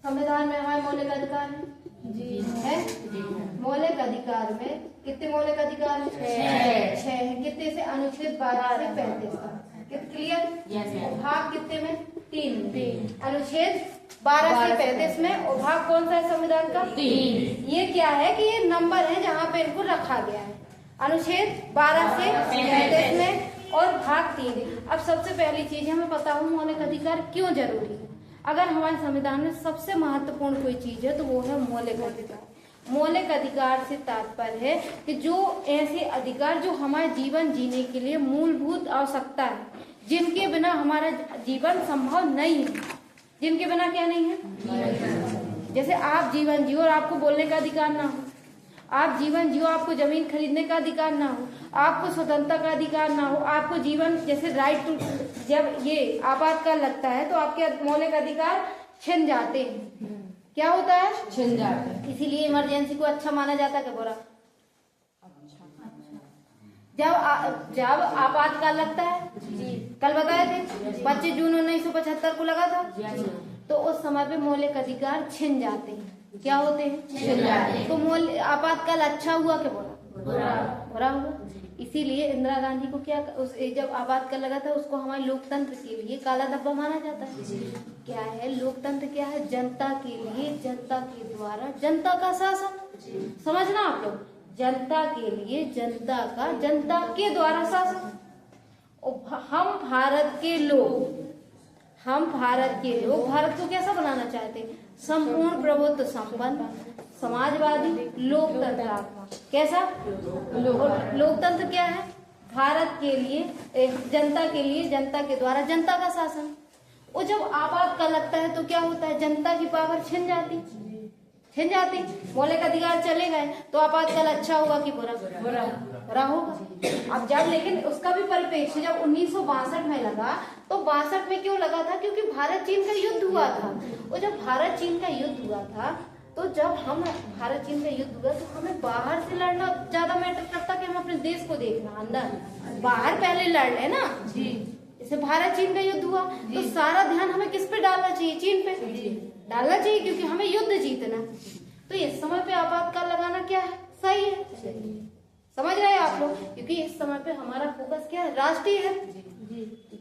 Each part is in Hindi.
संविधान में हमारे मौलिक अधिकार है मौलिक अधिकार में कितने मौलिक अधिकार है? 6 है। कितने से? अनुच्छेद 12 से 35 तक। क्लियर? भाग कितने में? 3। अनुच्छेद 12 से 35 में। और भाग कौन सा है संविधान का? 3। ये क्या है कि ये नंबर है जहाँ पे इनको रखा गया है। अनुच्छेद 12 से 35 में और भाग 3। अब सबसे पहली चीज हमें पता हो मौलिक अधिकार क्यों जरूरी है। अगर हमारे संविधान में सबसे महत्वपूर्ण कोई चीज है तो वो है मौलिक अधिकार। मौलिक अधिकार से तात्पर्य है कि जो ऐसे अधिकार जो हमारे जीवन जीने के लिए मूलभूत आवश्यकता है, जिनके बिना हमारा जीवन संभव नहीं है। जिनके बिना क्या नहीं है? जैसे आप जीवन जियो और आपको बोलने का अधिकार ना हो, आप जीवन जियो आपको जमीन खरीदने का अधिकार ना हो, आपको स्वतंत्रता का अधिकार ना हो, आपको जीवन जैसे राइट टू, जब ये आपातकाल लगता है तो आपके मौलिक अधिकार छिन जाते हैं। क्या होता है? छिन जाते हैं। इसीलिए इमरजेंसी को अच्छा माना जाता है कि बुरा? जब आपातकाल लगता है, कल बताए थे 25 जून 1975 को लगा था, तो उस समय पे मौलिक अधिकार छिन जाते हैं। क्या होते हैं? छिन जाते हैं। तो आपातकाल अच्छा हुआ कि बुरा हुआ? इसीलिए इंदिरा गांधी को क्या जब आपातकाल लगा था उसको हमारे लोकतंत्र के लिए काला धब्बा माना जाता है। क्या है लोकतंत्र? क्या है? जनता के लिए, जनता के द्वारा, जनता का शासन। समझना आप लोग, जनता के लिए, जनता के द्वारा शासन। हम भारत के लोग भारत को कैसा बनाना चाहते हैं? संपूर्ण प्रभुत्व संपन्न, समाजवादी, लोकतंत्रात्मक। कैसा? लोकतंत्र क्या है? भारत के लिए, जनता के लिए, जनता के द्वारा, जनता का शासन। और जब आपातकाल लगता है तो क्या होता है? जनता की पावर छिन जाती। मौलिक अधिकार चले गए तो आपातकाल अच्छा होगा कि बुरा होगा। अब जब लेकिन उसका भी परिप्रेक्ष्य जब 1962 में लगा तो 62 में क्यों लगा था? क्योंकि भारत चीन का युद्ध हुआ था। और जब भारत चीन का युद्ध हुआ था तो जब हम भारत चीन का युद्ध हुआ तो हमें बाहर से लड़ना ज्यादा मैटर करता कि हम अपने देश को देखना, अंदर बाहर पहले लड़ ले ना। जैसे भारत चीन का युद्ध हुआ तो सारा ध्यान हमें किस पे डालना चाहिए? चीन पे डालना चाहिए, क्योंकि हमें युद्ध जीतना। तो इस समय पे आपातकाल लगाना क्या है? सही है। समझ रहे हैं आप लोग? क्योंकि इस समय पे हमारा फोकस क्या है? राष्ट्रीय है।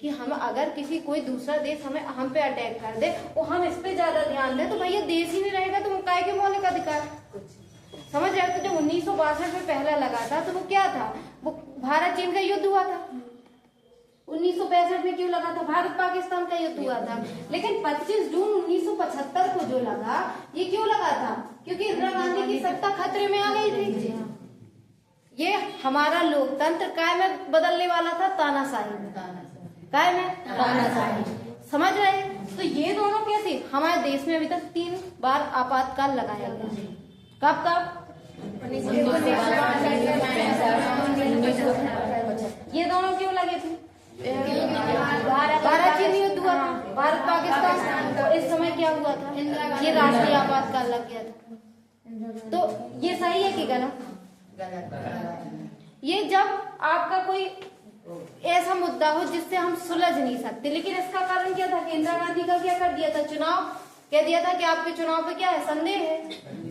कि हम अगर कोई दूसरा देश हम पे अटैक कर दे और हम इस पे ज्यादा ध्यान दें तो भैया देश ही नहीं रहेगा, तो काय के मौलिक अधिकार? समझ रहे हो? तो जब 1962 में पहला लगा था तो वो क्या था? वो भारत चीन का युद्ध हुआ था। 1965 में क्यों लगा था? भारत पाकिस्तान का युद्ध हुआ था। लेकिन 25 जून 1975 को जो लगा, ये क्यों लगा था? क्योंकि इंदिरा गांधी की सत्ता खतरे में आ गई थी। ये हमारा लोकतंत्र काय में बदलने वाला था? तानाशाही में। काय में? तानाशाही। समझ रहे हैं? तो ये दोनों कैसे? हमारे देश में अभी तक 3 बार आपातकाल लगाया गया। कब? ये दोनों क्यों लगे थे? भारत चीन युद्ध हुआ था, भारत पाकिस्तान। तो इस समय क्या हुआ था? ये राष्ट्रीय आपातकाल लग गया था। तो ये सही है कि गलत? ये जब आपका कोई ऐसा मुद्दा हो जिससे हम सुलझ नहीं सकते। लेकिन इसका कारण क्या था कि इंदिरा गांधी का क्या कर दिया था? चुनाव कह दिया था कि आपके चुनाव पे क्या है? संदेह है।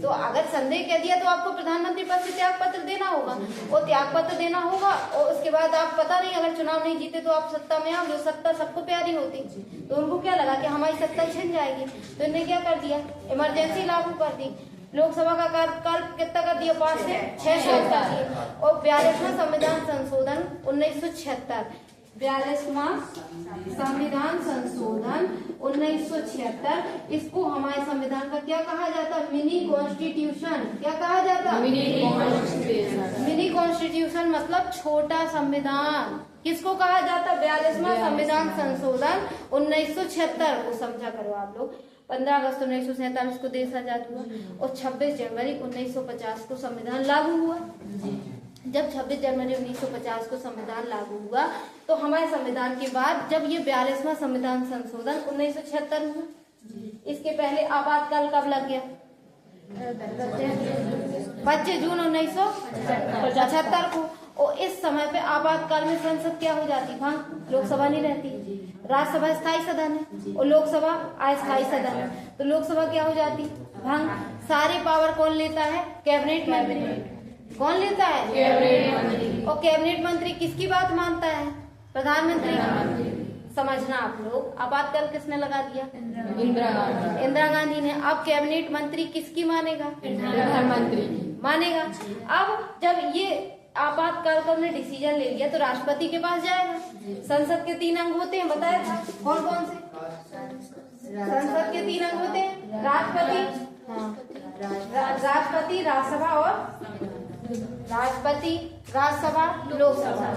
तो अगर संदेह कह दिया तो आपको प्रधानमंत्री पद से त्याग पत्र देना होगा, और त्याग पत्र देना होगा। और उसके बाद आप पता नहीं, अगर चुनाव नहीं जीते तो आप सत्ता में आओगे। सत्ता सबको प्यारी होती, तो उनको क्या लगा कि हमारी सत्ता छिन जाएगी, तो इन्हें क्या कर दिया? इमरजेंसी लागू कर दी। लोकसभा का कार्यकाल कितना कर दिया? 5 से 6 साल कर दिया। और 42वां संविधान संशोधन 1976, 42वां संविधान संशोधन 1976, इसको हमारे संविधान का क्या कहा जाता? Mini constitution. क्या कहा जाता? मिनी कॉन्स्टिट्यूशन मतलब छोटा संविधान। किसको कहा जाता? 42वां संविधान संशोधन 1976 को। समझा करो आप लोग। 15 अगस्त 1947 को देश आजाद हुआ और 26 जनवरी 1950 को संविधान लागू हुआ। जब 26 जनवरी 1950 को संविधान लागू हुआ तो हमारे संविधान के बाद जब ये 42वां संविधान संशोधन 1976 हुआ, इसके पहले आपातकाल कब लग गया? 25 जून 1975 को। और इस समय पे आपातकाल में संसद क्या हो जाती? भांग, लोकसभा नहीं रहती। राज्यसभा स्थायी सदन है और लोकसभा अस्थायी सदन है। तो लोकसभा क्या हो जाती? भंग। सारी पावर कौन लेता है? कैबिनेट मंत्री। कौन लेता है? कैबिनेट मंत्री। और कैबिनेट मंत्री किसकी बात मानता है? प्रधानमंत्री। समझना आप लोग, आपातकाल किसने लगा दिया? इंदिरा गांधी ने। अब कैबिनेट मंत्री किसकी मानेगा? प्रधानमंत्री मानेगा। अब जब ये आपातकाल का हमने डिसीजन ले लिया तो राष्ट्रपति के पास जाएगा। संसद के 3 अंग होते हैं, बताया था कौन कौन से? संसद के 3 अंग होते हैं, राष्ट्रपति, राष्ट्रपति, राज्यसभा और राष्ट्रपति, राज्यसभा, लोकसभा।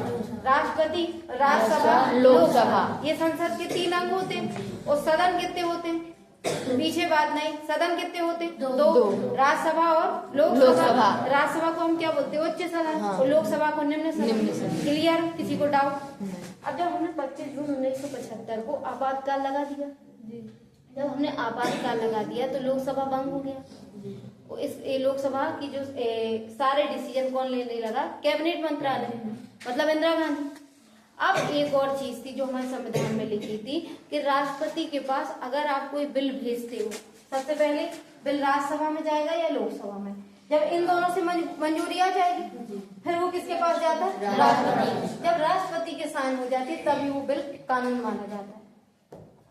राष्ट्रपति, राज्यसभा, लोकसभा, ये संसद के 3 अंग होते हैं। और सदन कितने होते हैं? पीछे बात नहीं, सदन कितने होते? 2, राज्यसभा और लोकसभा। राज्यसभा को हम क्या बोलते हैं? उच्च सदन। और लोकसभा को निम्न सदन। क्लियर? किसी को डाउट? अब जब हमने 25 जून 1975 को आपातकाल लगा दिया, जब हमने आपातकाल लगा दिया तो लोकसभा भंग हो गया। इस लोकसभा की जो सारे डिसीजन कौन लेने लगा? कैबिनेट मंत्रालय, मतलब इंदिरा गांधी। अब एक और चीज थी जो हमारे संविधान में लिखी थी कि राष्ट्रपति के पास अगर आप कोई बिल भेजते हो, सबसे पहले बिल राज्यसभा में जाएगा या लोकसभा में? जब इन दोनों से मंजूरी आ जाएगी फिर वो किसके पास जाता है? राष्ट्रपति। जब राष्ट्रपति के साइन हो जाती है तभी वो बिल कानून माना जाता है।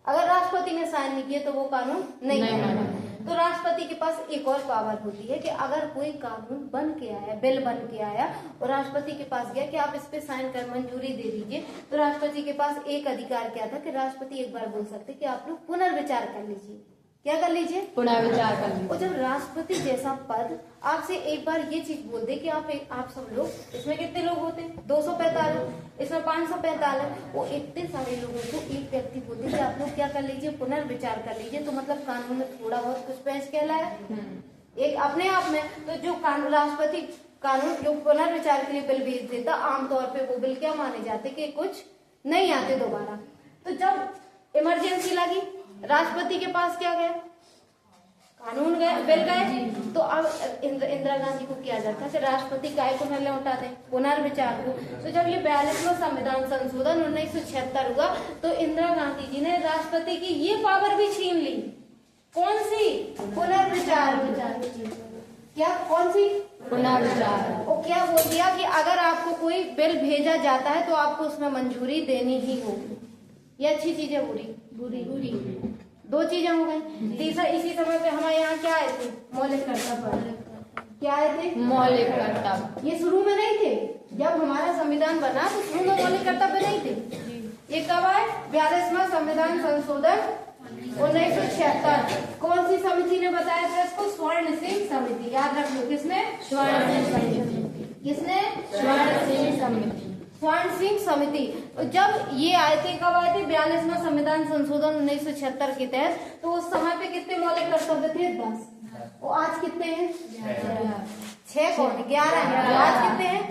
अगर राष्ट्रपति ने साइन नहीं किया तो वो कानून नहीं माना। तो राष्ट्रपति के पास एक और पावर होती है कि अगर कोई कानून बन के आया, बिल बन के आया और राष्ट्रपति के पास गया कि आप इस पे साइन कर मंजूरी दे दीजिए, तो राष्ट्रपति के पास एक अधिकार क्या था कि राष्ट्रपति एक बार बोल सकते कि आप लोग पुनर्विचार कर लीजिए। क्या कर लीजिए? पुनर्विचार कर लीजिए। और जब राष्ट्रपति जैसा पद आपसे एक बार ये चीज बोल दे कि आप सब लोग, इसमें कितने लोग होते हैं? 245, इसमें 545, वो इतने सारे लोगों को एक व्यक्ति बोलते कि आप लोग क्या कर लीजिए? पुनर्विचार कर लीजिए। तो मतलब कानून में थोड़ा बहुत कुछ पेश कहलाया एक अपने आप में। तो जो राष्ट्रपति कानून जो पुनर्विचार के लिए बिल भेज देता, आमतौर पर वो बिल क्या माने जाते कि कुछ नहीं आते दोबारा। तो जब इमरजेंसी लगी, राष्ट्रपति के पास क्या गया? कानून गए, बिल गए। तो अब इंदिरा गांधी को किया जाता है कि राष्ट्रपति काय को न लौटा दें? पुनर्विचार को। तो जब ये 42वां संविधान संशोधन 1976 हुआ तो इंदिरा गांधी जी ने राष्ट्रपति की ये पावर भी छीन ली। कौन सी? पुनर्विचार। क्या? कौन सी? पुनर्विचार। और क्या बोल दिया कि अगर आपको कोई बिल भेजा जाता है तो आपको उसमें मंजूरी देनी ही होगी। ये अच्छी चीज है, बुरी? 2 चीजें हो गई। तीसरा, इसी समय पे हमारे यहाँ क्या आए थे? मौलिक कर्तव्य। क्या आए थे? मौलिक कर्तव्य। ये शुरू में नहीं थे। जब हमारा संविधान बना तो शुरू में मौलिक कर्तव्य नहीं थे। ये कब आए? 42वां संविधान संशोधन 1976। कौन सी समिति ने बताया था इसको? स्वर्ण सिंह समिति। याद रख लो, किसने? स्वर्ण सिंह समिति। किसने? स्वर्ण सिंह समिति। स्वर्ण सिंह समिति। जब ये आए थे, कब आए थे? 42वां संविधान संशोधन 1976 के तहत। तो उस समय पे कितने मौलिक कर्तव्य थे? 10। और आज कितने हैं? 6 कौन? 11 है। आज कितने हैं?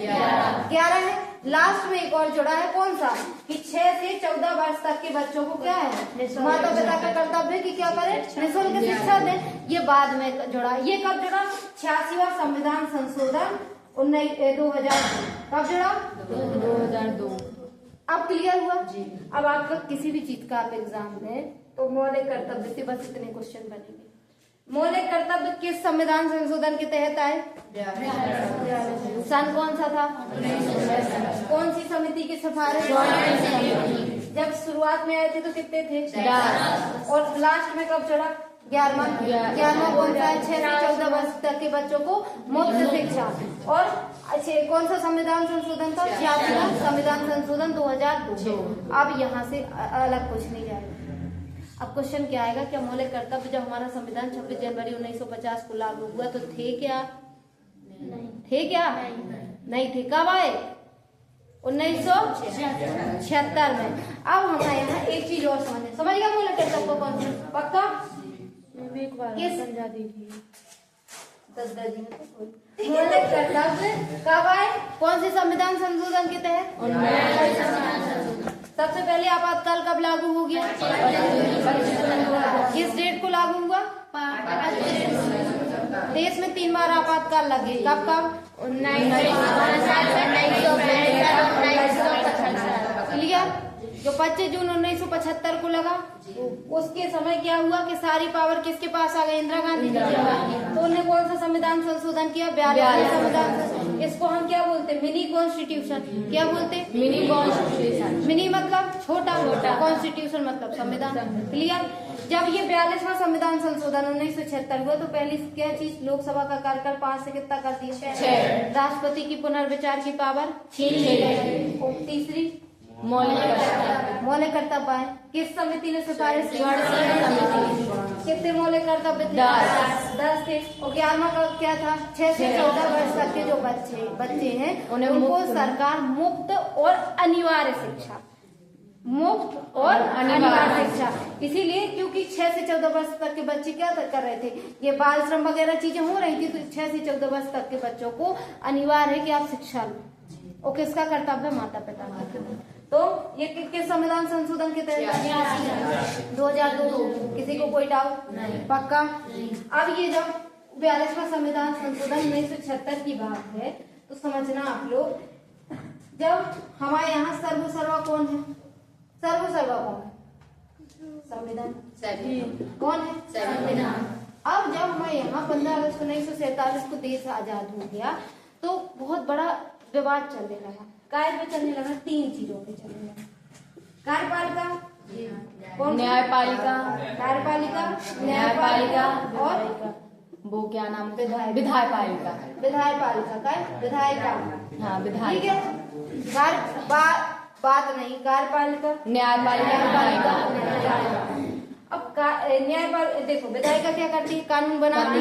11 है। लास्ट में एक और जुड़ा है, कौन सा? कि 6 से 14 वर्ष तक के बच्चों को क्या है? माता पिता का कर्तव्य कि क्या करें? निःशुल्क शिक्षा दें। ये बाद में जुड़ा। ये कब जुड़ा? 86वां संविधान संशोधन 2000। कब जुड़ा? 2002। अब क्लियर हुआ? अब आपका किसी भी चीज का आप एग्जाम दें तो मौलिक कर्तव्य से बस इतने क्वेश्चन बनेंगे। मौलिक कर्तव्य किस संविधान संशोधन के तहत आए? सन कौन सा था? कौन सी समिति की सिफारिश? जब शुरुआत में आए थे तो कितने थे? 10। और लास्ट में कब चढ़ा? 11वां कौन सा है? 6 से 14 वर्ष तक के बच्चों को मुफ्त शिक्षा। और अच्छे कौन सा संविधान संशोधन था? 86वां संविधान संशोधन 2002। अब यहाँ से अलग कुछ नहीं जाएगा। अब क्वेश्चन क्या आएगा? क्या मौलिक कर्तव्य जब हमारा संविधान 26 जनवरी 1950 को लागू हुआ तो थे क्या? थे क्या? नहीं थे। कब आए? 1976 में। अब हमारे यहाँ एक चीज और समझ गया मौलिक कर्तव्य को कौन सा? पक्का? एक बार समझा दीजिए। दादाजी ने तो मौलिक कर्तव्य कब आए? कौन से संविधान संशोधन के तहत? सबसे पहले आपातकाल कब लागू हो गया? किस डेट को लागू हुआ? देश में 3 बार आपातकाल लगे। कब कब? 1965, 1965, 1975। क्लियर? जो 25 जून 1975 को लगा, उसके समय क्या हुआ कि सारी पावर किसके पास आ गई? इंदिरा गांधी जी के पास। तो उन्होंने कौन सा संविधान संशोधन किया? 42वां संविधान। इसको हम क्या बोलते? Mini constitution. क्या बोलते? Mini constitution. मिनी मतलब छोटा, कॉन्स्टिट्यूशन मतलब संविधान। क्लियर? जब ये 42वां संविधान संशोधन 1976 हुआ तो पहली क्या चीज? लोकसभा का कार्यकाल 5 से कितना कर दिया? 6। राष्ट्रपति की पुनर्विचार की पावर 6। और तीसरी मौलिक कर्तव्य है। किस समिति ने सिफारिश की? कितने मौलिक कर्तव्य थे? 10 थे। और 11वां का क्या था? 6 से 14 वर्ष तक के जो बच्चे हैं उनको सरकार मुफ्त और अनिवार्य शिक्षा, मुफ्त और अनिवार्य शिक्षा। इसीलिए क्योंकि 6 से 14 वर्ष तक के बच्चे क्या कर रहे थे? ये बाल श्रम वगैरह चीजें हो रही थी, तो 6 से 14 वर्ष तक के बच्चों को अनिवार्य है कि आप शिक्षा लो। और किसका कर्तव्य? माता पिता का। तो ये किस संविधान संशोधन के तहत? 2002। किसी को कोई डाउट? नहीं। पक्का? अब ये जब 42वां संविधान संशोधन 1976 की बात है तो समझना आप लोग, जब हमारे यहाँ सर्वा कौन है? सर्वा कौन है? संविधान। कौन है? संविधान। अब जब हमारे यहाँ 15 अगस्त 1947 को देश आजाद हो गया तो बहुत बड़ा विवाद चलने लगा। काय पे चलने लगा? 3 चीजों पे चलने लगा। कार्यपालिका, कौन? न्यायपालिका। कार्यपालिका, न्यायपालिका और वो क्या नाम? विधायपालिका। विधायपालिका का विधायिका। हाँ, विधायक। ठीक है। बात नहीं, कार्यपालिका, न्यायपालिका। अब न्यायपालिका देखो, विधायिका क्या करती है? कानून बनाती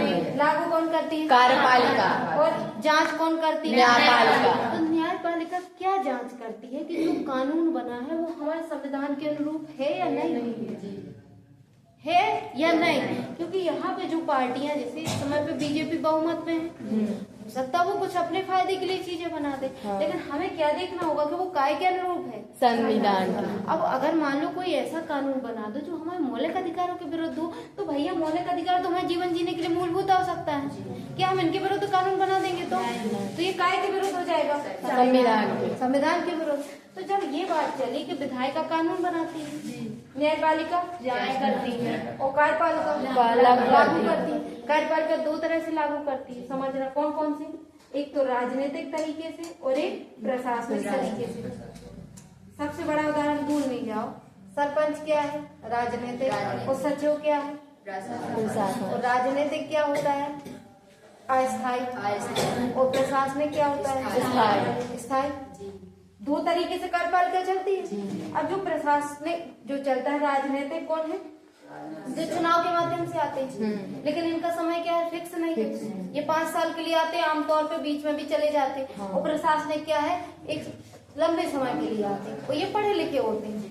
है। लागू कौन करती है? कार्यपालिका। और जांच कौन करती है? न्यायपालिका। तो न्यायपालिका क्या जांच करती है कि जो कानून बना है वो हमारे संविधान के अनुरूप है या नहीं है या नहीं? क्योंकि यहाँ पे जो पार्टियां, जैसे इस समय पे बीजेपी बहुमत में है, सकता वो कुछ अपने फायदे के लिए चीजें बना दे। हाँ। लेकिन हमें क्या देखना होगा कि वो काय के अनुरूप है? संविधान। अब अगर मान लो कोई ऐसा कानून बना दो जो हमारे मौलिक अधिकारों के विरुद्ध हो, तो भैया मौलिक अधिकार तो हमारे जीवन जीने के लिए मूलभूत हो सकता है। क्या हम इनके विरुद्ध कानून बना देंगे तो ये काय के विरुद्ध हो जाएगा? संविधान के विरुद्ध। तो जब ये बात चली कि विधायिका कानून बनाती है, न्यायपालिका जांच करती है और कार्यपालिका लागू करती है। कार्यपालिका 2 तरह से लागू करती है, समझना कौन कौन सी? एक तो राजनीतिक तरीके से और एक प्रशासनिक तरीके से। सबसे बड़ा उदाहरण भूल नहीं जाओ, सरपंच क्या है? राजनीतिक। और सचिव क्या है? प्रशासनिक। और राजनीतिक क्या होता है? अस्थायी। और प्रशासनिक क्या होता है? स्थायी। 2 तरीके से कार्यपालिका चलती है। अब जो प्रशासनिक जो चलता है, राजनीतिक कौन है? जो चुनाव के माध्यम से आते हैं, लेकिन इनका समय क्या है? फिक्स नहीं है। ये 5 साल के लिए आते हैं, आमतौर पे बीच में भी चले जाते हैं। और प्रशासनिक क्या है? एक लंबे समय के लिए आते हैं और ये पढ़े लिखे होते हैं,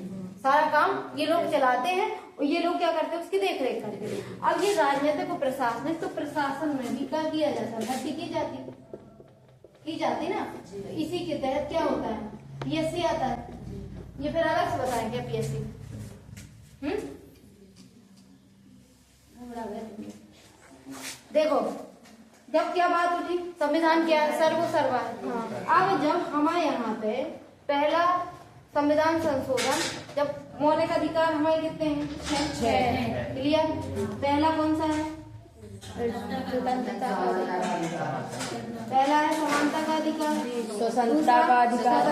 सारा काम ये लोग चलाते हैं और ये लोग क्या करते हैं? उसकी देख रेख करते हैं। अब ये राजनीतिक और प्रशासनिक, तो प्रशासन में भी क्या किया जाता है? भर्ती की जाती ना। तो इसी के तहत क्या होता है? पीएससी आता है। ये फिर अलग से बताएं क्या पीएससी? देखो, जब क्या बात उठी? संविधान क्या है? सर्वा है। अब जब हमारे यहाँ पे पहला संविधान संशोधन, जब मौलिक अधिकार हमारे कितने हैं? 6। क्लियर? पहला कौन सा है? स्वतंत्रता का अधिकार। पहला है समानता का अधिकार, स्वतंत्रता का अधिकार।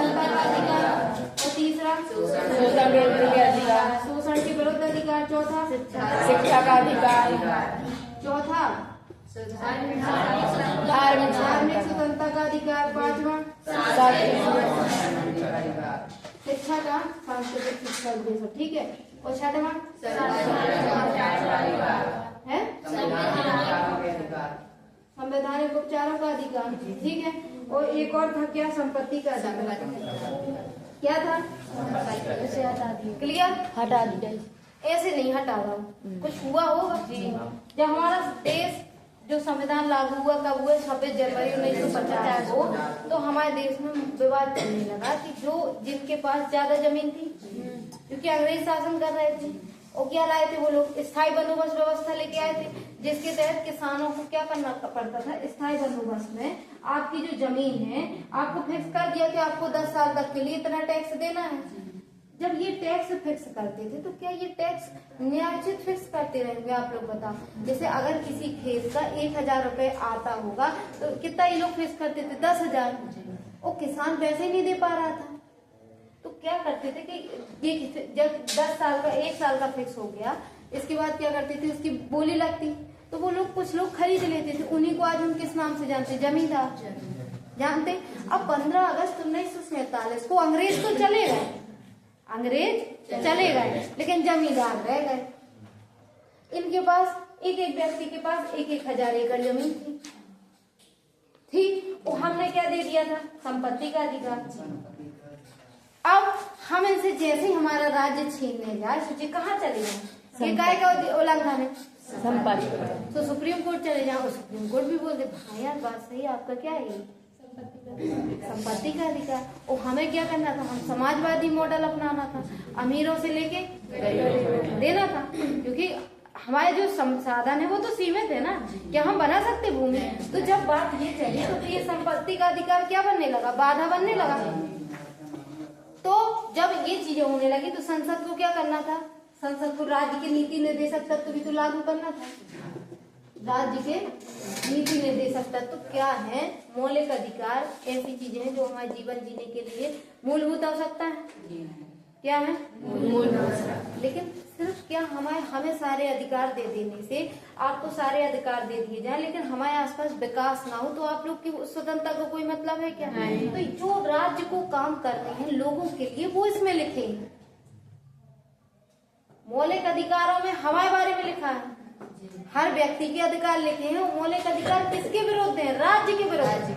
और तीसरा शोषण के विरुद्ध अधिकार। शोषण के विरुद्ध अधिकार। चौथा शिक्षा का अधिकार। चौथा धार्मिक स्वतंत्रता का अधिकार। 5वां शिक्षा का सांस्कृतिक शिक्षा उद्देश्य। ठीक है। और 6वां है संवैधानिक उपचारों का अधिकार। ठीक है। और एक और था क्या? संपत्ति का अधिकार। क्या था? उसे हटा दिया। क्लियर? हटा दिया। ऐसे नहीं हटा रहा हूँ, कुछ हुआ होगा। जब हमारा देश जो संविधान लागू हुआ कब हुआ? 26 जनवरी 1950 को। तो हमारे देश में विवाद चलने लगा कि जो जिनके पास ज्यादा जमीन थी, क्योंकि अंग्रेज शासन कर रहे थे, और क्या लाए थे वो लोग? स्थायी बंदोबस्त व्यवस्था लेके आए थे, जिसके तहत किसानों को क्या करना पड़ता था? स्थायी बंदोबस्त में आपकी जो जमीन है आपको फिक्स कर दिया कि आपको 10 साल तक के लिए इतना टैक्स देना है। जब ये टैक्स फिक्स करते थे तो क्या ये टैक्स न्यायोचित फिक्स करते रहेंगे? आप लोग बताओ। जैसे अगर किसी खेत का 1000 रुपए आता होगा तो कितना ये लोग फिक्स करते थे? 10,000। और किसान पैसे नहीं दे पा रहा था तो क्या करते थे कि ये जब 10 साल का 1 साल का फिक्स हो गया, इसके बाद क्या करते थे, उसकी बोली लगती तो वो लोग कुछ लोग खरीद लेते थे। उन्हीं को आज हम किस नाम से जानते? जमींदार जानते। अब 15 अगस्त 1947 को अंग्रेज तो चले गए, अंग्रेज चले गए, लेकिन जमींदार रह गए। इनके पास एक एक व्यक्ति के पास 1,000 एकड़ जमीन थी। और हमने क्या दे दिया था? संपत्ति का अधिकार। अब हम इनसे जैसे ही हमारा राज्य छीनने जाए, सोचिए कहाँ चले जाए? ये काय का उल्लंघन है? संपत्ति। तो सुप्रीम कोर्ट चले जाओ, सुप्रीम कोर्ट भी बोल दे भाई यार बात सही, आपका क्या है? संपत्ति का अधिकार। और हमें क्या करना था? हम समाजवादी मॉडल अपनाना था, अमीरों से लेके देना था, क्योंकि हमारे जो संसाधन है वो तो सीमित है ना, क्या हम बना सकते भूमि? तो जब बात ये चली तो ये संपत्ति का अधिकार क्या बनने लगा? बाधा बनने लगा। तो जब ये चीजें होने लगी तो संसद को क्या करना था? संसद को राज्य के नीति निर्देशक तत्व भी तो लागू करना था। राज्य के नीति निर्देशक तत्व क्या है? मौलिक अधिकार ऐसी चीजें हैं जो हमारे जीवन जीने के लिए मूलभूत आवश्यकता है। क्या है? मूलभूत। लेकिन सिर्फ क्या हमें सारे अधिकार दे देने से, आपको सारे अधिकार दे दिए जाए लेकिन हमारे आसपास विकास ना हो तो आप लोग की स्वतंत्रता का कोई मतलब है क्या? तो जो राज्य को काम करने हैं लोगों के लिए वो इसमें लिखे हैं। मौलिक अधिकारों में हमारे बारे में लिखा है, हर व्यक्ति के अधिकार लिखे हैं। मौलिक अधिकार किसके विरुद्ध है? राज्य के विरुद्ध।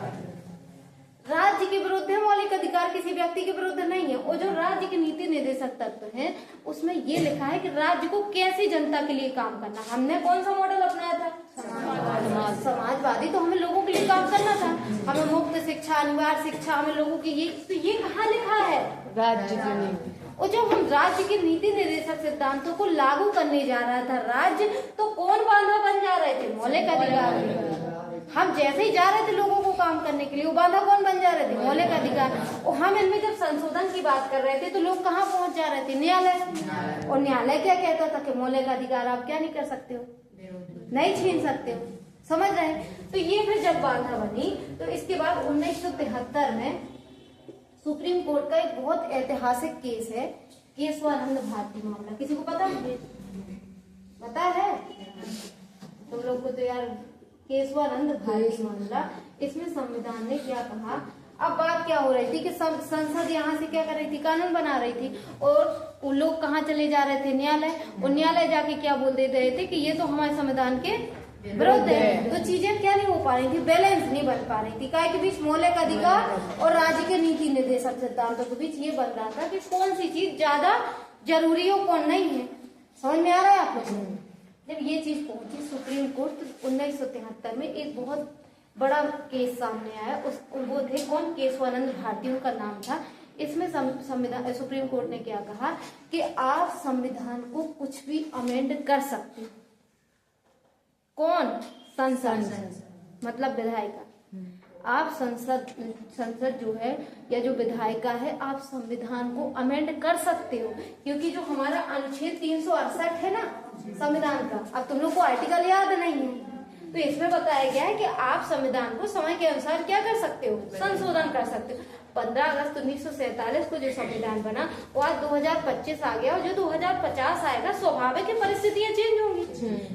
राज्य के विरुद्ध है मौलिक अधिकार, किसी व्यक्ति के विरुद्ध नहीं है। और जो राज्य के नीति निर्देशक तत्व है उसमें ये लिखा है कि राज्य को कैसे जनता के लिए काम करना। हमने कौन सा मॉडल अपनाया था? समाजवादी। तो हमें लोगों के लिए काम करना था, हमें मुफ्त शिक्षा, अनिवार्य शिक्षा, हमें लोगों की ये कहाँ लिखा है? राज्य की नीति। और जब हम राज्य के नीति निर्देशक सिद्धांतों को लागू करने जा रहा था राज्य, तो कौन बाधा बन जा रहे थे? मौलिक अधिकार। हम जैसे ही जा रहे थे लोगों को काम करने के लिए, वो बाधा कौन बन जा रहे थे? मौलिक अधिकार। और हम इनमें जब संशोधन की बात कर रहे थे तो लोग कहाँ पहुंच जा रहे थे? न्यायालय। और न्यायालय क्या कहता था कि मौलिक अधिकार आप क्या नहीं कर सकते हो, नहीं छीन सकते हो। समझ रहे हैं? तो ये फिर जब बाधा बनी तो इसके बाद 1973 में सुप्रीम कोर्ट का एक बहुत ऐतिहासिक केस है, केशवानंद भारती मामला। किसी को पता है? पता है तुम लोग को? तो यार केशवानंद भारती मामला, इसमें संविधान ने क्या कहा? अब बात क्या हो रही थी कि संसद यहाँ से क्या कर रही थी? कानून बना रही थी। और वो लोग कहाँ चले जा रहे थे? न्यायालय। और न्यायालय जाके क्या बोल दे रहे थे कि ये तो हमारे संविधान के विरुद्ध है। तो चीजें क्या नहीं हो पा रही थी? बैलेंस नहीं बन पा रही थी। काय के बीच? मौलिक अधिकार और राज्य के नीति निर्देशक सिद्धांतों के बीच ये बन रहा था कि कौन सी चीज ज्यादा जरूरी हो, कौन नहीं है। समझ में आ रहा है आपको? जब ये चीज पहुंची सुप्रीम कोर्ट 1973 में, एक बहुत बड़ा केस सामने आया। वो थे कौन? केशवानंद भारती उनका नाम था। इसमें संविधान सुप्रीम कोर्ट ने क्या कहा कि आप संविधान को कुछ भी अमेंड कर सकते हो। कौन? संसद, मतलब विधायिका। आप संसद जो है या जो विधायिका है, आप संविधान को अमेंड कर सकते हो। क्योंकि जो हमारा अनुच्छेद 368 है ना संविधान का, अब तुम लोग को आर्टिकल याद नहीं है, तो इसमें बताया गया है कि आप संविधान को समय के अनुसार क्या कर सकते हो? संशोधन कर सकते हो। 15 अगस्त 1947 को जो संविधान बना वो आज 2025 आ गया, और जो 2050 आएगा स्वाभाविक परिस्थितियां चेंज होंगी,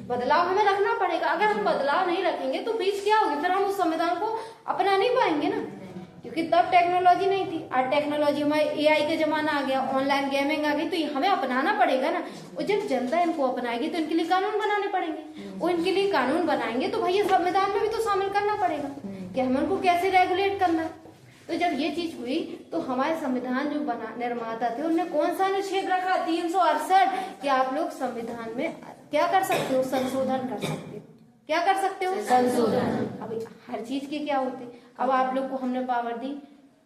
बदलाव हमें रखना पड़ेगा। अगर हम बदलाव नहीं रखेंगे तो बीच क्या होगी? फिर हम उस संविधान को अपना नहीं पाएंगे ना, क्योंकि तब टेक्नोलॉजी नहीं थी। आज टेक्नोलॉजी हमारे AI का जमाना आ गया, ऑनलाइन गेमिंग आ गई, तो हमें अपनाना पड़ेगा ना। और जब जनता इनको अपनाएगी तो इनके लिए कानून बनाने पड़ेंगे, और इनके लिए कानून बनाएंगे तो भैया संविधान में भी तो शामिल करना पड़ेगा कि हम उनको कैसे रेगुलेट करना है। तो जब ये चीज हुई तो हमारे संविधान जो निर्माता थे उन्होंने कौन सा अनुच्छेद रखा? 368 कि आप लोग संविधान में क्या कर सकते हो? संशोधन कर सकते हो। क्या कर सकते हो? संशोधन। अब हर चीज के क्या होते? अब आप लोग को हमने पावर दी,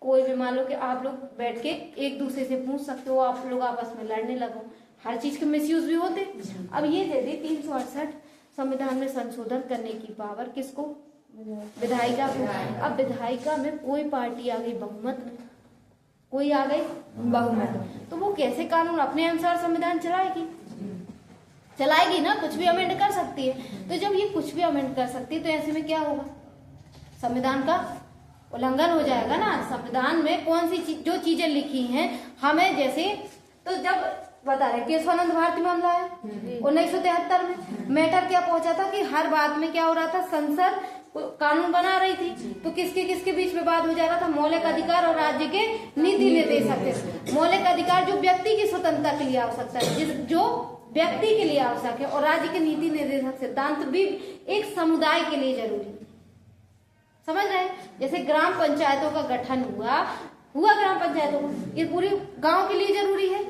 कोई भी मान लो कि आप लोग बैठ के एक दूसरे से पूछ सकते हो, आप लोग आपस में लड़ने लगो, हर चीज के मिसयूज भी होते। अब ये दे दी 368 संविधान में संशोधन करने की पावर किसको? विधायिका को। अब विधायिका में कोई पार्टी आ गई बहुमत में, कोई आ गई बहुमत। तो वो कैसे कानून अपने अनुसार संविधान चलाएगी ना, कुछ भी अमेंड कर सकती है। तो जब ये कुछ भी अमेंड कर सकती है तो ऐसे में क्या होगा, संविधान का उल्लंघन हो जाएगा ना। संविधान में कौन सी जो चीजें लिखी हैं हमें, जैसे तो जब बता रहे केशवानंद भारती मामला है 1973 में, मैटर क्या पहुंचा था कि हर बात में क्या हो रहा था, संसद कानून बना रही थी तो किसके किसके बीच में बात हो जा रहा था, मौलिक अधिकार और राज्य के नीति निर्देशक। मौलिक अधिकार जो व्यक्ति की स्वतंत्रता के लिए आवश्यकता है, जो व्यक्ति के लिए आवश्यक है, और राज्य के नीति निर्देशक सिद्धांत भी एक समुदाय के लिए जरूरी है। समझ रहे हैं? जैसे ग्राम पंचायतों का गठन हुआ ग्राम पंचायतों को, ये पूरी गांव के लिए जरूरी है।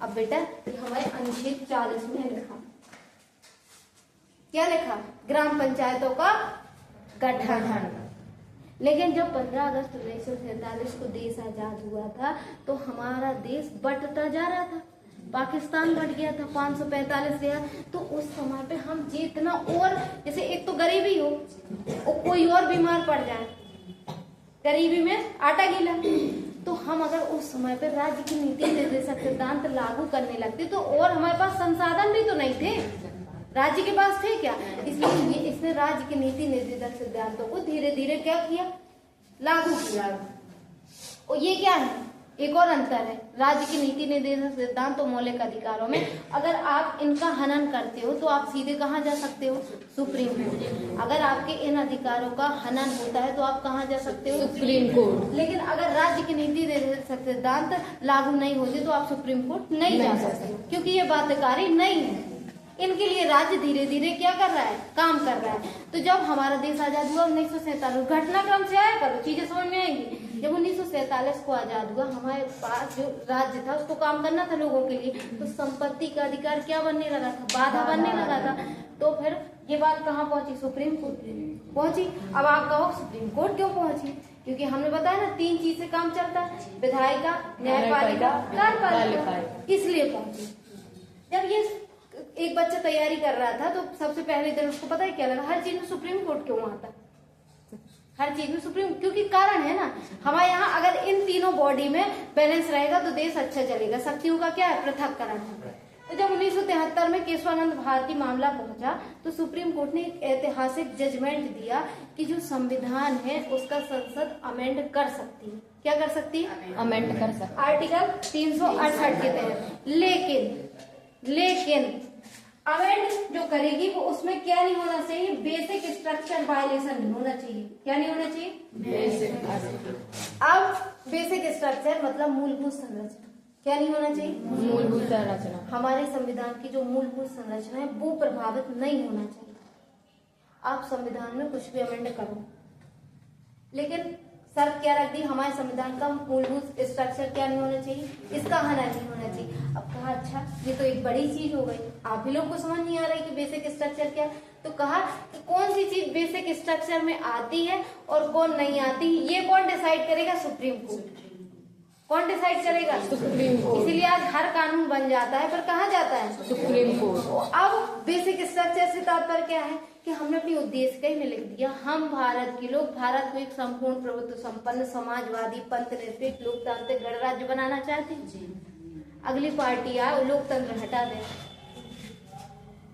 अब बेटा हमारे अनुच्छेद 40 में लिखा, क्या लिखा, ग्राम पंचायतों का गठन। लेकिन जब 15 अगस्त 1947 को देश आजाद हुआ था तो हमारा देश बंटता जा रहा था, पाकिस्तान बट गया था, 545 गया। तो उस समय पे हम जितना, और जैसे एक तो गरीबी हो और कोई और बीमार पड़ जाए, गरीबी में आटा गीला, तो हम अगर उस समय पे राज्य की नीति निर्देशक सिद्धांत लागू करने लगते तो, और हमारे पास संसाधन भी तो नहीं थे, राज्य के पास थे क्या, इसलिए इसने राज्य की नीति निर्देशक सिद्धांतों को धीरे धीरे क्या किया, लागू किया। और ये क्या है, एक और अंतर है राज्य की नीति निर्देशक सिद्धांत और मौलिक अधिकारों में। अगर आप इनका हनन करते हो तो आप सीधे कहाँ जा सकते हो, सुप्रीम कोर्ट। अगर आपके इन अधिकारों का हनन होता है तो आप कहाँ जा सकते हो, सुप्रीम कोर्ट। लेकिन अगर राज्य की नीति निर्देशक सिद्धांत लागू नहीं होते तो आप सुप्रीम कोर्ट नहीं जा सकते, क्योंकि ये बाध्यकारी नहीं है। इनके लिए राज्य धीरे धीरे क्या कर रहा है, काम कर रहा है। तो जब हमारा देश आजाद हुआ 1947, घटनाक्रम से आया करो, चीजें समझ में आएंगी। जब 1947 को आजाद हुआ, हमारे पास जो राज्य था उसको काम करना था लोगों के लिए, तो संपत्ति का अधिकार क्या बनने लगा था, बाधा बनने लगा था। तो फिर ये बात कहाँ पहुंची, सुप्रीम कोर्ट पहुंची। अब आप कहो सुप्रीम कोर्ट क्यों पहुंची, क्योंकि हमने बताया ना 3 चीज से काम चलता है, विधायिका, न्यायपालिका, कार्यपालिका, इसलिए पहुंची। जब ये एक बच्चा तैयारी कर रहा था तो सबसे पहले दिन उसको पता है क्या लगा, हर चीज में सुप्रीम कोर्ट क्यों आता, हर चीज में सुप्रीम, क्योंकि कारण है ना हमारे यहाँ अगर इन तीनों बॉडी में बैलेंस रहेगा तो देश अच्छा चलेगा। शक्तियों का क्या है, पृथक्करण है। तो जब 1973 में केशवानंद भारती मामला पहुंचा तो सुप्रीम कोर्ट ने एक ऐतिहासिक जजमेंट दिया कि जो संविधान है उसका संसद अमेंड कर सकती है। क्या कर सकती है, अमेंड कर सकती, आर्टिकल 368 के तहत। लेकिन अमेंड जो करेगी वो उसमें क्या नहीं होना चाहिए, बेसिक स्ट्रक्चर वायलेशन नहीं होना चाहिए। क्या नहीं होना चाहिए, बेसिक। अब बेसिक स्ट्रक्चर मतलब मूलभूत संरचना, क्या नहीं होना चाहिए, मूलभूत संरचना। हमारे संविधान की जो मूलभूत संरचना है वो प्रभावित नहीं होना चाहिए। आप संविधान में कुछ भी अमेंड करो, लेकिन शर्त क्या रख दी, हमारे संविधान का मूलभूत स्ट्रक्चर क्या नहीं होना चाहिए, इसका हनन नहीं होना चाहिए। अब कहा अच्छा ये तो एक बड़ी चीज हो गई, आप भी लोग को समझ नहीं आ रहा है कि बेसिक स्ट्रक्चर क्या। तो कहा कि कौन सी चीज बेसिक स्ट्रक्चर में आती है और कौन नहीं आती, ये कौन डिसाइड करेगा, सुप्रीम कोर्ट। कौन डिसाइड करेगा, सुप्रीम कोर्ट। इसीलिए आज हर कानून बन जाता है पर कहाँ जाता है, सुप्रीम कोर्ट। अब बेसिक स्ट्रक्चर से तात्पर्य क्या है कि हमने अपनी उद्देश्य कहीं में लिख दिया, हम भारत के लोग भारत को एक संपूर्ण प्रभुत्व संपन्न समाजवादी पंथ निरपेक्ष लोकतांत्रिक गणराज्य बनाना चाहते हैं। अगली पार्टी आए और लोकतंत्र हटा दे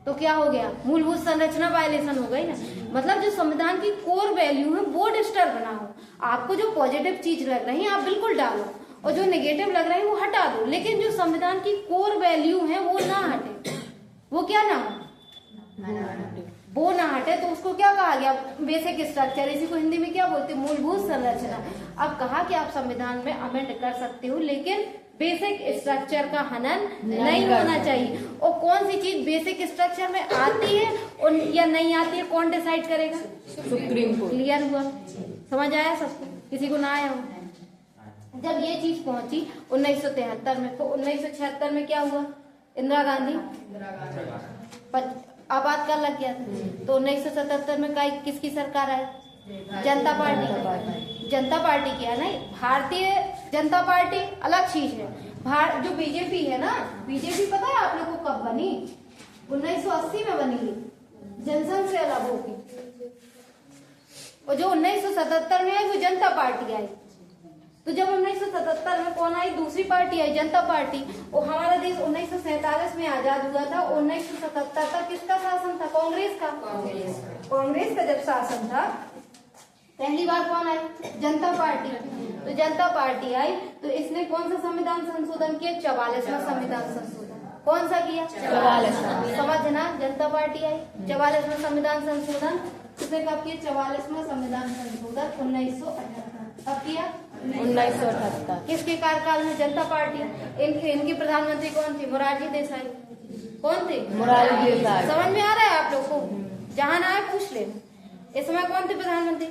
तो क्या हो गया, मूलभूत संरचना वायलेशन हो गई ना। मतलब जो संविधान की कोर वैल्यू है वो डिस्टर्ब ना हो। आपको जो पॉजिटिव चीज लग रही है आप बिल्कुल डालो और जो नेगेटिव लग रहा है वो हटा दो, लेकिन जो संविधान की कोर वैल्यू है वो ना हटे। वो क्या ना हो, वो ना हटे तो उसको क्या कहा गया, बेसिक स्ट्रक्चर। इसी को हिंदी में क्या बोलते हैं, मूलभूत संरचना। अब कहा कि आप संविधान में अमेंड कर सकते हो लेकिन बेसिक स्ट्रक्चर का हनन नहीं होना चाहिए। और कौन सी चीज बेसिक स्ट्रक्चर में आती है और या नहीं आती है कौन डिसाइड करेगा, सुप्रीम कोर्ट। क्लियर हुआ, समझ आया सबको, किसी को ना आया हो। जब ये चीज पहुंची 1973 में, तो 1976 में क्या हुआ, इंदिरा गांधी आपातकाल लग गया था। तो 1977 में किसकी सरकार आई, जनता पार्टी। जनता पार्टी क्या है ना, भारतीय जनता पार्टी अलग चीज है। जो बीजेपी है ना, बीजेपी पता है आप लोगों को कब बनी, 1980 में बनी, जनसंघ से अलग होगी। और जो 1977 में आई वो जनता पार्टी आई। तो जब 1977 में कौन आई? दूसरी पार्टी आई, जनता पार्टी। और हमारा देश 1947 में आजाद हुआ था। 1977 तक किसका शासन था? कांग्रेस का। कांग्रेस का जब शासन था, पहली बार कौन आई? जनता पार्टी। तो जनता पार्टी आई तो इसने कौन सा संविधान संशोधन किया? 44वां संविधान संशोधन। कौन सा किया? 44वां। समझना, जनता पार्टी आई, 44वां संविधान संशोधन किसने कब किया? 44वां संविधान संशोधन 1978 कब किया? 1978। किसके कार्यकाल में? जनता पार्टी। इनके प्रधानमंत्री कौन थे? मोरारजी देसाई। कौन थे? मोरारजी देसाई। समझ में आ रहा है आप लोग को? जहां ना आए पूछ ले। इस समय कौन थे प्रधानमंत्री?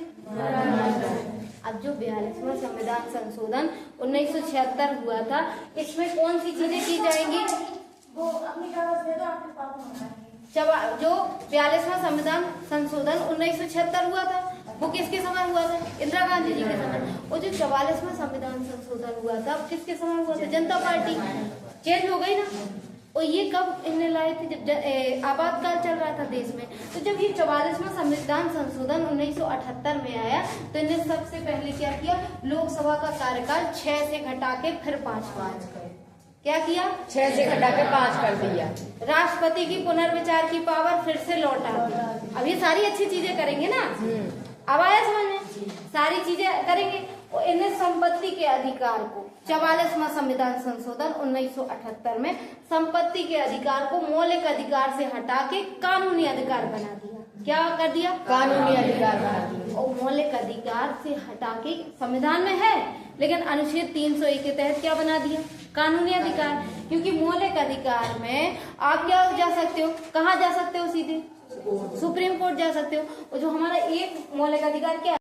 अब जो 42वां संविधान संशोधन 1976 हुआ था, इसमें कौन सी चीजें की जाएंगी? वो अपनी कागज दे दो, आपके पास जो 42वां संविधान संशोधन 1976 हुआ था, वो किसके समय हुआ था? इंदिरा गांधी जी के समय। और जो 44वां संविधान संशोधन हुआ था, किसके समय हुआ था? जनता पार्टी। चेंज हो गई ना। और ये कब इन्हें लाए थे? जब आपातकाल चल रहा था देश में। तो जब ये 44वां संविधान संशोधन 1978 में आया तो इन्हें सबसे पहले क्या किया? लोकसभा का कार्यकाल 6 से घटा के फिर 5 कर। क्या किया? 6 से घटा के 5 कर दिया। राष्ट्रपति की पुनर्विचार की पावर फिर से लौटा दी। अब ये सारी अच्छी चीजें करेंगे ना। अब आया समझ में? सारी चीजें करेंगे। और इन्हें संपत्ति के अधिकार को 44वां संविधान संशोधन 1978 में संपत्ति के अधिकार को मौलिक अधिकार से हटा के कानूनी अधिकार बना दिया। क्या कर दिया? कानूनी अधिकार बना दिया। और मौलिक अधिकार से हटा के, संविधान में है लेकिन अनुच्छेद 301 के तहत क्या बना दिया? कानूनी अधिकार। क्योंकि मौलिक अधिकार में आप क्या जा सकते हो? कहाँ जा सकते हो? सीधे सुप्रीम कोर्ट जा सकते हो। और जो हमारा एक मौलिक अधिकार क्या